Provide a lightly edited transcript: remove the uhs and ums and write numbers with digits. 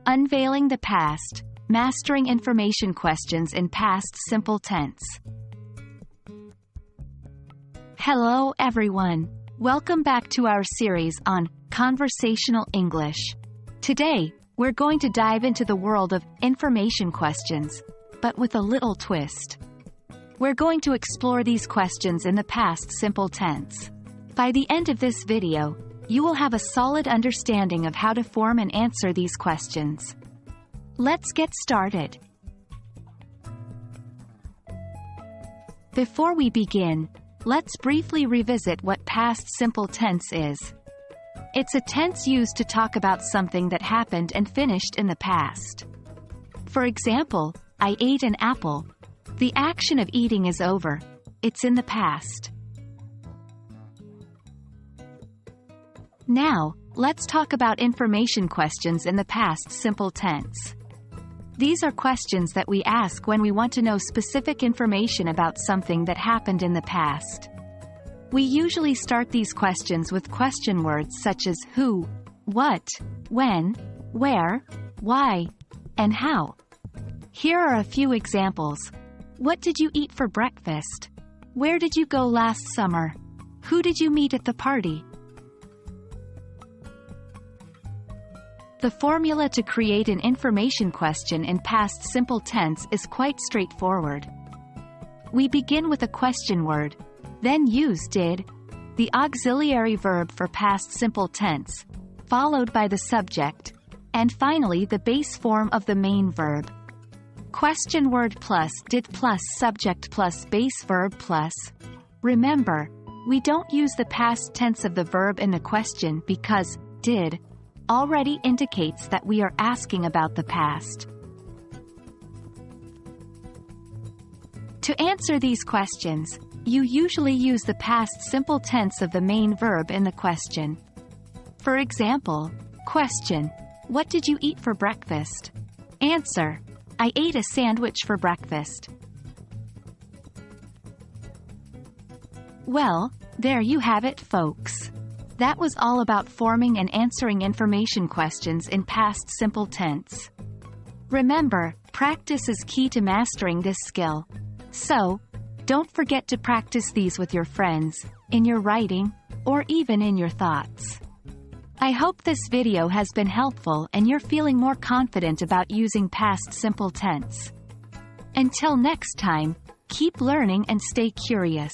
Unveiling the Past, Mastering Information Questions in Past Simple Tense. Hello everyone. Welcome back to our series on conversational English. Today, we're going to dive into the world of information questions, but with a little twist. We're going to explore these questions in the past simple tense. By the end of this video, you will have a solid understanding of how to form and answer these questions. Let's get started. Before we begin, let's briefly revisit what past simple tense is. It's a tense used to talk about something that happened and finished in the past. For example, I ate an apple. The action of eating is over. It's in the past. Now, let's talk about information questions in the past simple tense. These are questions that we ask when we want to know specific information about something that happened in the past. We usually start these questions with question words such as who, what, when, where, why, and how. Here are a few examples. What did you eat for breakfast? Where did you go last summer? Who did you meet at the party? The formula to create an information question in past simple tense is quite straightforward. We begin with a question word, then use did, the auxiliary verb for past simple tense, followed by the subject, and finally the base form of the main verb. Question word plus did plus subject plus base verb plus. Remember, we don't use the past tense of the verb in the question because did already indicates that we are asking about the past. To answer these questions, you usually use the past simple tense of the main verb in the question. For example, question, what did you eat for breakfast? Answer, I ate a sandwich for breakfast. Well, there you have it, folks. That was all about forming and answering information questions in past simple tense. Remember, practice is key to mastering this skill. So, don't forget to practice these with your friends, in your writing, or even in your thoughts. I hope this video has been helpful and you're feeling more confident about using past simple tense. Until next time, keep learning and stay curious.